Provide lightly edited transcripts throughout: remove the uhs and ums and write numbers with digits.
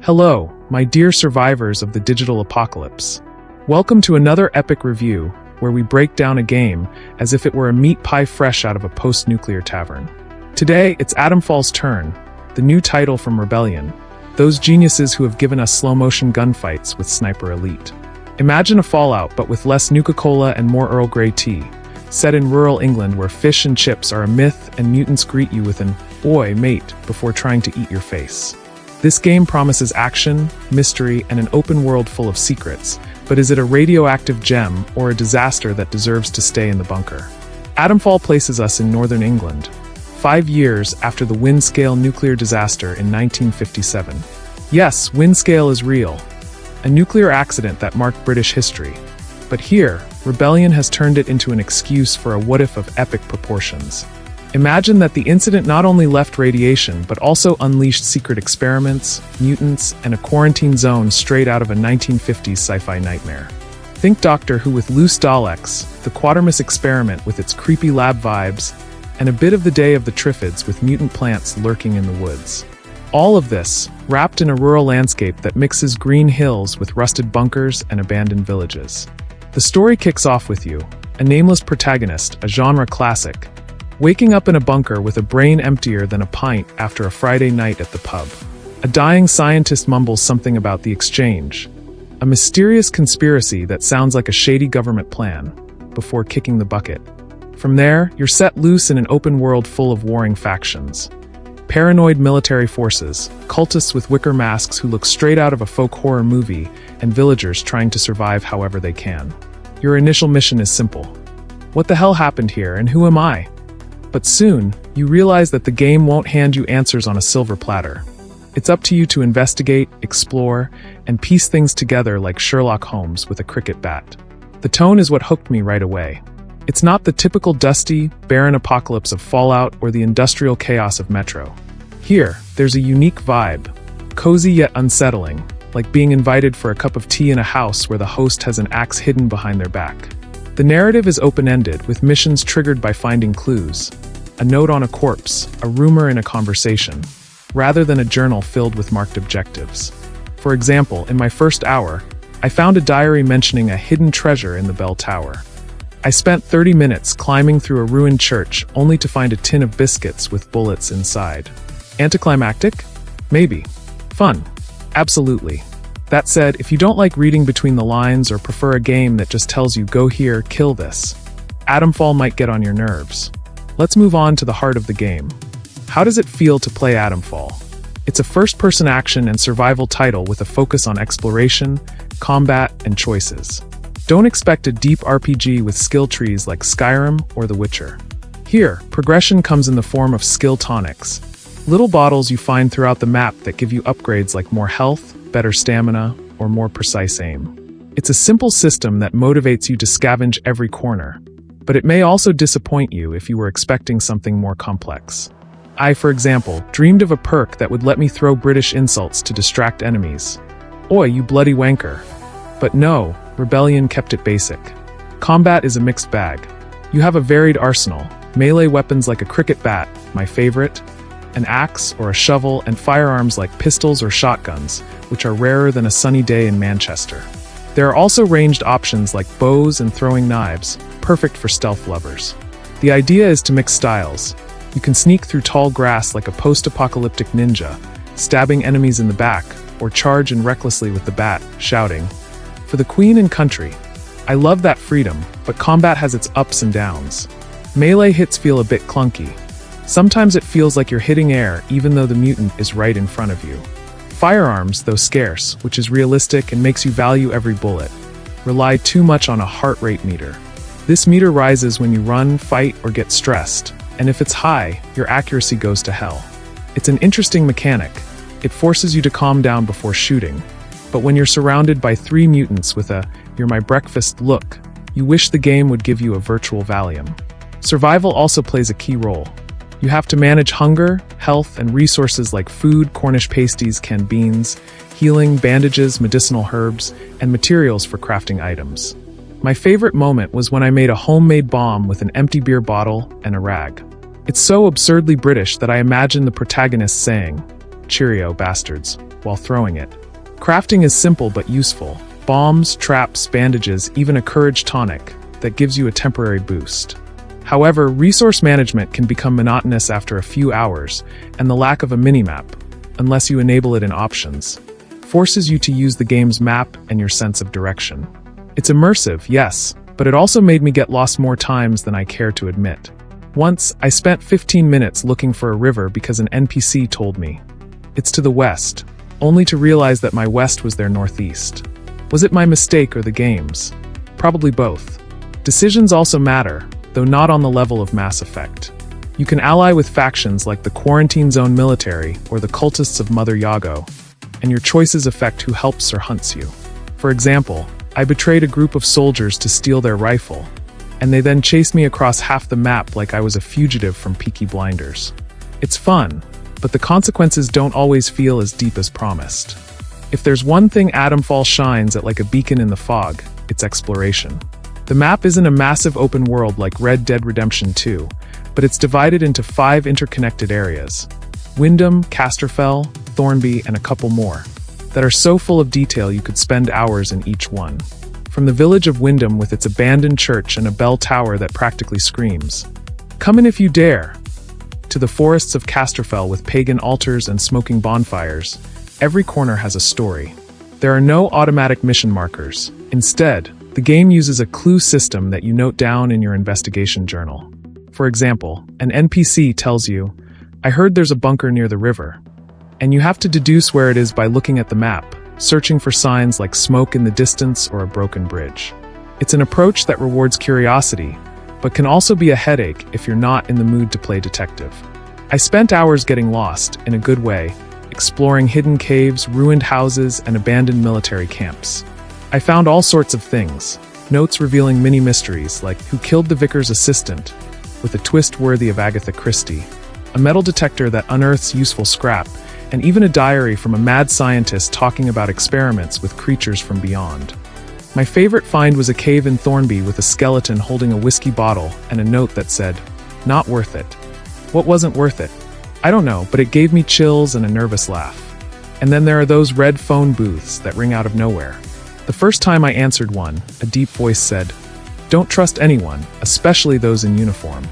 Hello, my dear survivors of the digital apocalypse. Welcome to another epic review, where we break down a game as if it were a meat pie fresh out of a post-nuclear tavern. Today, it's Atomfall's turn, the new title from Rebellion, those geniuses who have given us slow-motion gunfights with Sniper Elite. Imagine a Fallout, but with less Nuka-Cola and more Earl Grey tea, set in rural England where fish and chips are a myth and mutants greet you with an "Oi, mate," before trying to eat your face. This game promises action, mystery, and an open world full of secrets, but is it a radioactive gem or a disaster that deserves to stay in the bunker? Atomfall places us in northern England, 5 years after the Windscale nuclear disaster in 1957. Yes, Windscale is real, a nuclear accident that marked British history. But here, Rebellion has turned it into an excuse for a what-if of epic proportions. Imagine that the incident not only left radiation, but also unleashed secret experiments, mutants, and a quarantine zone straight out of a 1950s sci-fi nightmare. Think Doctor Who with loose Daleks, the Quatermass experiment with its creepy lab vibes, and a bit of the Day of the Triffids with mutant plants lurking in the woods. All of this, wrapped in a rural landscape that mixes green hills with rusted bunkers and abandoned villages. The story kicks off with you, a nameless protagonist, a genre classic, waking up in a bunker with a brain emptier than a pint after a Friday night at the pub. A dying scientist mumbles something about the exchange, a mysterious conspiracy that sounds like a shady government plan, before kicking the bucket. From there, you're set loose in an open world full of warring factions. Paranoid military forces, cultists with wicker masks who look straight out of a folk horror movie, and villagers trying to survive however they can. Your initial mission is simple. What the hell happened here, and who am I? But soon, you realize that the game won't hand you answers on a silver platter. It's up to you to investigate, explore, and piece things together like Sherlock Holmes with a cricket bat. The tone is what hooked me right away. It's not the typical dusty, barren apocalypse of Fallout or the industrial chaos of Metro. Here, there's a unique vibe, cozy yet unsettling, like being invited for a cup of tea in a house where the host has an axe hidden behind their back. The narrative is open-ended, with missions triggered by finding clues. A note on a corpse, a rumor in a conversation, rather than a journal filled with marked objectives. For example, in my first hour, I found a diary mentioning a hidden treasure in the bell tower. I spent 30 minutes climbing through a ruined church only to find a tin of biscuits with bullets inside. Anticlimactic? Maybe. Fun? Absolutely. That said, if you don't like reading between the lines or prefer a game that just tells you go here, kill this, Atomfall might get on your nerves. Let's move on to the heart of the game. How does it feel to play Atomfall? It's a first-person action and survival title with a focus on exploration, combat, and choices. Don't expect a deep RPG with skill trees like Skyrim or The Witcher. Here, progression comes in the form of skill tonics, little bottles you find throughout the map that give you upgrades like more health, better stamina, or more precise aim. It's a simple system that motivates you to scavenge every corner, but it may also disappoint you if you were expecting something more complex. I, for example, dreamed of a perk that would let me throw British insults to distract enemies. Oi, you bloody wanker. But no, Rebellion kept it basic. Combat is a mixed bag. You have a varied arsenal, melee weapons like a cricket bat, my favorite, an axe or a shovel, and firearms like pistols or shotguns, which are rarer than a sunny day in Manchester. There are also ranged options like bows and throwing knives, perfect for stealth lovers. The idea is to mix styles. You can sneak through tall grass like a post-apocalyptic ninja, stabbing enemies in the back, or charge in recklessly with the bat, shouting, "For the Queen and country." I love that freedom, but combat has its ups and downs. Melee hits feel a bit clunky. Sometimes it feels like you're hitting air even though the mutant is right in front of you. Firearms, though scarce, which is realistic and makes you value every bullet, rely too much on a heart rate meter. This meter rises when you run, fight, or get stressed, and if it's high, your accuracy goes to hell. It's an interesting mechanic. It forces you to calm down before shooting. But when you're surrounded by 3 mutants with a "you're my breakfast" look, you wish the game would give you a virtual Valium. Survival also plays a key role. You have to manage hunger, health, and resources like food, Cornish pasties, canned beans, healing, bandages, medicinal herbs, and materials for crafting items. My favorite moment was when I made a homemade bomb with an empty beer bottle and a rag. It's so absurdly British that I imagine the protagonist saying, "Cheerio, bastards." while throwing it. Crafting is simple but useful. Bombs, traps, bandages, even a courage tonic that gives you a temporary boost. However, resource management can become monotonous after a few hours, and the lack of a minimap, unless you enable it in options, forces you to use the game's map and your sense of direction. It's immersive, yes, but it also made me get lost more times than I care to admit. Once, I spent 15 minutes looking for a river because an NPC told me it's to the west, only to realize that my west was their northeast. Was it my mistake or the game's? Probably both. Decisions also matter, though not on the level of Mass Effect. You can ally with factions like the Quarantine Zone military or the cultists of Mother Yago, and your choices affect who helps or hunts you. For example, I betrayed a group of soldiers to steal their rifle, and they then chased me across half the map like I was a fugitive from Peaky Blinders. It's fun, but the consequences don't always feel as deep as promised. If there's one thing Atomfall shines at like a beacon in the fog, it's exploration. The map isn't a massive open world like Red Dead Redemption 2, but it's divided into 5 interconnected areas: Wyndham, Casterfell, Thornby, and a couple more, that are so full of detail you could spend hours in each one. From the village of Wyndham with its abandoned church and a bell tower that practically screams, "Come in if you dare," to the forests of Casterfell with pagan altars and smoking bonfires, every corner has a story. There are no automatic mission markers. Instead, the game uses a clue system that you note down in your investigation journal. For example, an NPC tells you, "I heard there's a bunker near the river," and you have to deduce where it is by looking at the map, searching for signs like smoke in the distance or a broken bridge. It's an approach that rewards curiosity, but can also be a headache if you're not in the mood to play detective. I spent hours getting lost, in a good way, exploring hidden caves, ruined houses, and abandoned military camps. I found all sorts of things, notes revealing mini mysteries like who killed the vicar's assistant, with a twist worthy of Agatha Christie, a metal detector that unearths useful scrap, and even a diary from a mad scientist talking about experiments with creatures from beyond. My favorite find was a cave in Thornby with a skeleton holding a whiskey bottle and a note that said, "Not worth it." What wasn't worth it? I don't know, but it gave me chills and a nervous laugh. And then there are those red phone booths that ring out of nowhere. The first time I answered one, a deep voice said, "Don't trust anyone, especially those in uniform."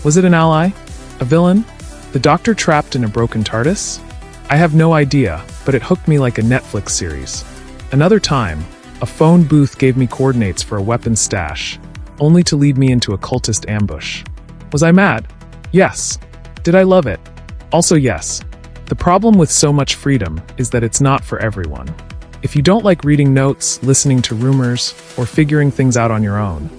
Was it an ally? A villain? The Doctor trapped in a broken TARDIS? I have no idea, but it hooked me like a Netflix series. Another time, a phone booth gave me coordinates for a weapons stash, only to lead me into a cultist ambush. Was I mad? Yes. Did I love it? Also yes. The problem with so much freedom is that it's not for everyone. If you don't like reading notes, listening to rumors, or figuring things out on your own,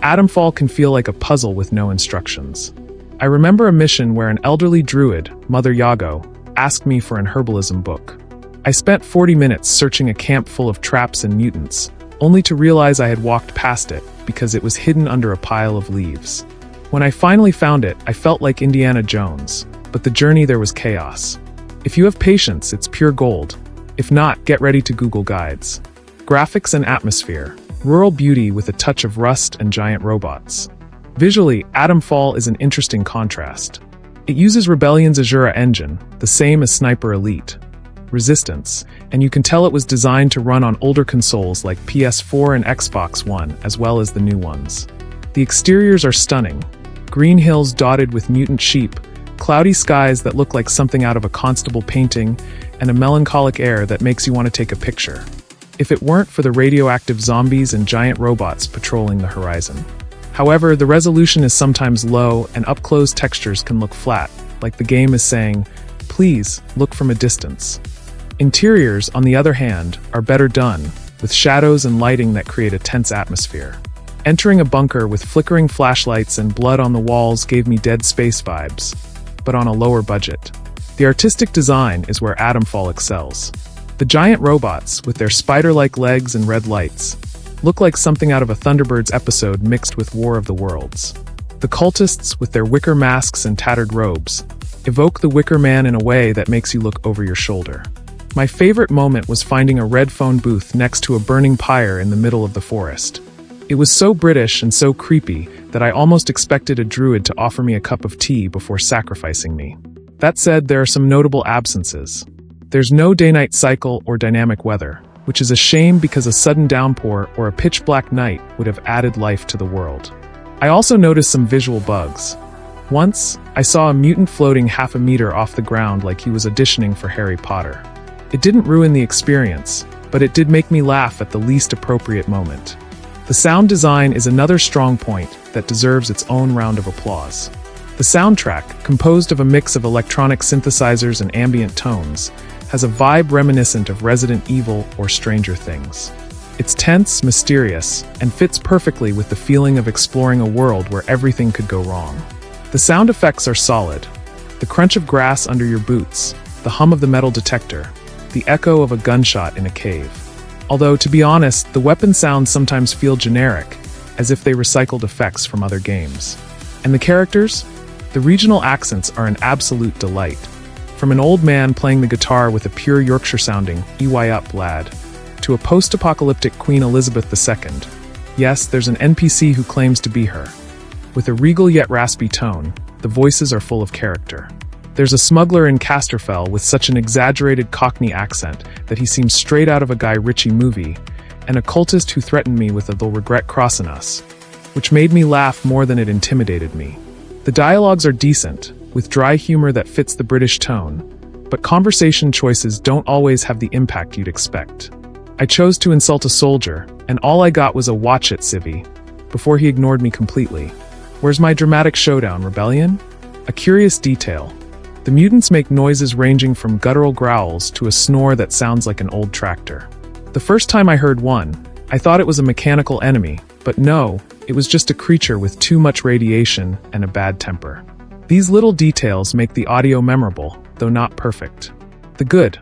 Atomfall can feel like a puzzle with no instructions. I remember a mission where an elderly druid, Mother Yago, asked me for an herbalism book. I spent 40 minutes searching a camp full of traps and mutants, only to realize I had walked past it because it was hidden under a pile of leaves. When I finally found it, I felt like Indiana Jones, but the journey there was chaos. If you have patience, it's pure gold. If not, get ready to Google guides. Graphics and atmosphere. Rural beauty with a touch of rust and giant robots. Visually, Atomfall is an interesting contrast. It uses Rebellion's Azura engine, the same as Sniper Elite, Resistance, and you can tell it was designed to run on older consoles like PS4 and Xbox One, as well as the new ones. The exteriors are stunning. Green hills dotted with mutant sheep, cloudy skies that look like something out of a Constable painting, and a melancholic air that makes you want to take a picture. If it weren't for the radioactive zombies and giant robots patrolling the horizon. However, the resolution is sometimes low and up-close textures can look flat, like the game is saying, "Please, look from a distance." Interiors, on the other hand, are better done, with shadows and lighting that create a tense atmosphere. Entering a bunker with flickering flashlights and blood on the walls gave me Dead Space vibes, but on a lower budget. The artistic design is where Atomfall excels. The giant robots, with their spider-like legs and red lights, look like something out of a Thunderbirds episode mixed with War of the Worlds. The cultists, with their wicker masks and tattered robes, evoke the Wicker Man in a way that makes you look over your shoulder. My favorite moment was finding a red phone booth next to a burning pyre in the middle of the forest. It was so British and so creepy that I almost expected a druid to offer me a cup of tea before sacrificing me. That said, there are some notable absences. There's no day-night cycle or dynamic weather, which is a shame because a sudden downpour or a pitch-black night would have added life to the world. I also noticed some visual bugs. Once, I saw a mutant floating half a meter off the ground like he was auditioning for Harry Potter. It didn't ruin the experience, but it did make me laugh at the least appropriate moment. The sound design is another strong point that deserves its own round of applause. The soundtrack, composed of a mix of electronic synthesizers and ambient tones, has a vibe reminiscent of Resident Evil or Stranger Things. It's tense, mysterious, and fits perfectly with the feeling of exploring a world where everything could go wrong. The sound effects are solid. The crunch of grass under your boots, the hum of the metal detector, the echo of a gunshot in a cave. Although, to be honest, the weapon sounds sometimes feel generic, as if they recycled effects from other games. And the characters? The regional accents are an absolute delight. From an old man playing the guitar with a pure Yorkshire-sounding "EY up, lad," to a post-apocalyptic Queen Elizabeth II. Yes, there's an NPC who claims to be her. With a regal yet raspy tone, the voices are full of character. There's a smuggler in Casterfell with such an exaggerated Cockney accent that he seems straight out of a Guy Ritchie movie, and a cultist who threatened me with a "they'll regret crossing us," which made me laugh more than it intimidated me. The dialogues are decent, with dry humor that fits the British tone, but conversation choices don't always have the impact you'd expect. I chose to insult a soldier, and all I got was a "watch it, civvy," before he ignored me completely. Where's my dramatic showdown, rebellion? A curious detail. The mutants make noises ranging from guttural growls to a snore that sounds like an old tractor. The first time I heard one, I thought it was a mechanical enemy, but no, it was just a creature with too much radiation and a bad temper. These little details make the audio memorable, though not perfect. The good.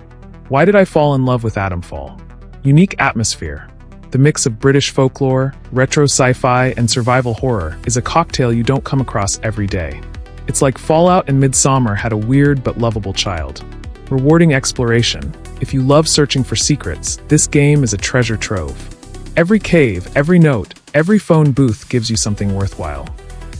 Why did I fall in love with Atomfall? Unique atmosphere. The mix of British folklore, retro sci-fi, and survival horror is a cocktail you don't come across every day. It's like Fallout and Midsommar had a weird but lovable child. Rewarding exploration. If you love searching for secrets, this game is a treasure trove. Every cave, every note, every phone booth gives you something worthwhile.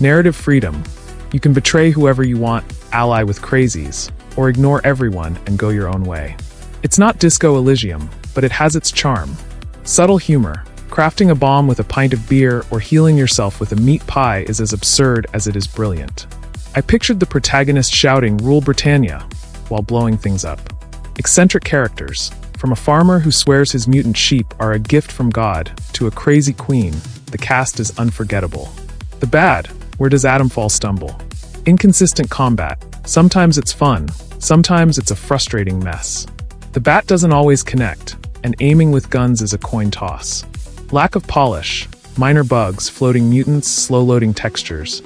Narrative freedom. You can betray whoever you want, ally with crazies, or ignore everyone and go your own way. It's not Disco Elysium, but it has its charm. Subtle humor. Crafting a bomb with a pint of beer or healing yourself with a meat pie is as absurd as it is brilliant. I pictured the protagonist shouting "Rule Britannia" while blowing things up. Eccentric characters. From a farmer who swears his mutant sheep are a gift from God to a crazy queen, the cast is unforgettable. The bad. Where does Atomfall stumble? Inconsistent combat. Sometimes it's fun, sometimes it's a frustrating mess. The bat doesn't always connect, and aiming with guns is a coin toss. Lack of polish. Minor bugs, floating mutants, slow-loading textures.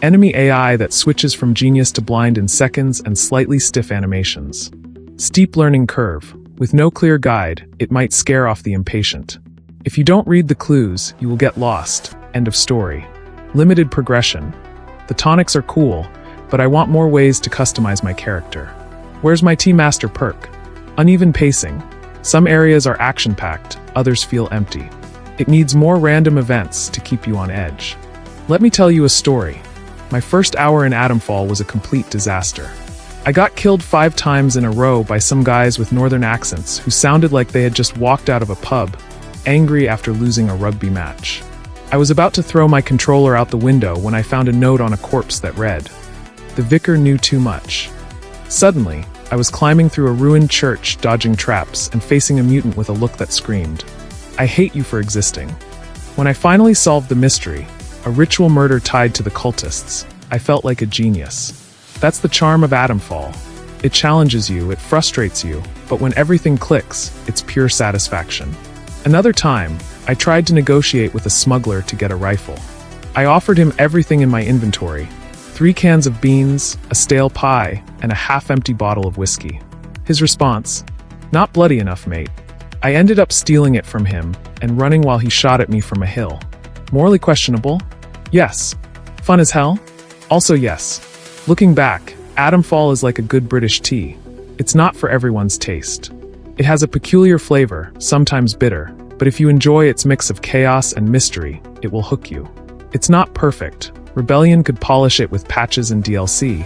Enemy AI that switches from genius to blind in seconds and slightly stiff animations. Steep learning curve. With no clear guide, it might scare off the impatient. If you don't read the clues, you will get lost. End of story. Limited progression. The tonics are cool, but I want more ways to customize my character. Where's my Tea Master perk? Uneven pacing. Some areas are action-packed, others feel empty. It needs more random events to keep you on edge. Let me tell you a story. My first hour in Atomfall was a complete disaster. I got killed 5 times in a row by some guys with northern accents who sounded like they had just walked out of a pub, angry after losing a rugby match. I was about to throw my controller out the window when I found a note on a corpse that read, "The vicar knew too much." Suddenly, I was climbing through a ruined church, dodging traps, and facing a mutant with a look that screamed, "I hate you for existing." When I finally solved the mystery, a ritual murder tied to the cultists, I felt like a genius. That's the charm of Atomfall. It challenges you, it frustrates you, but when everything clicks, it's pure satisfaction. Another time, I tried to negotiate with a smuggler to get a rifle. I offered him everything in my inventory: 3 cans of beans, a stale pie, and a half-empty bottle of whiskey. His response, "Not bloody enough, mate." I ended up stealing it from him and running while he shot at me from a hill. Morally questionable? Yes. Fun as hell? Also yes. Looking back, Atomfall is like a good British tea. It's not for everyone's taste. It has a peculiar flavor, sometimes bitter, but if you enjoy its mix of chaos and mystery, it will hook you. It's not perfect. Rebellion could polish it with patches and DLC,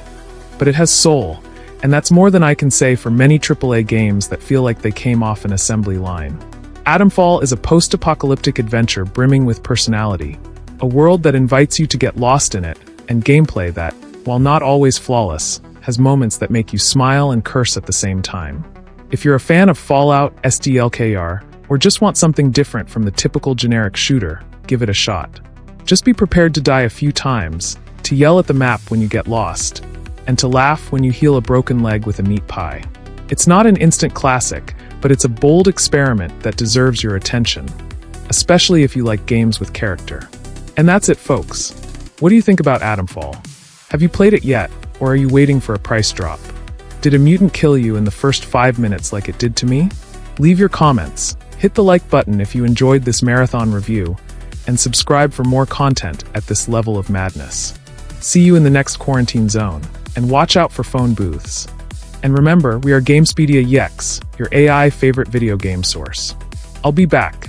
but it has soul, And that's more than I can say for many AAA games that feel like they came off an assembly line. Atomfall is a post-apocalyptic adventure brimming with personality, a world that invites you to get lost in it, and gameplay that, while not always flawless, has moments that make you smile and curse at the same time. If you're a fan of Fallout, SDLKR, or just want something different from the typical generic shooter, give it a shot. Just be prepared to die a few times, to yell at the map when you get lost, and to laugh when you heal a broken leg with a meat pie. It's not an instant classic, but it's a bold experiment that deserves your attention, especially if you like games with character. And that's it, folks. What do you think about Atomfall? Have you played it yet, or are you waiting for a price drop? Did a mutant kill you in the first 5 minutes like it did to me? Leave your comments, hit the like button if you enjoyed this marathon review, and subscribe for more content at this level of madness. See you in the next quarantine zone, and watch out for phone booths. And remember, we are Gamespedia Yex, your AI favorite video game source. I'll be back.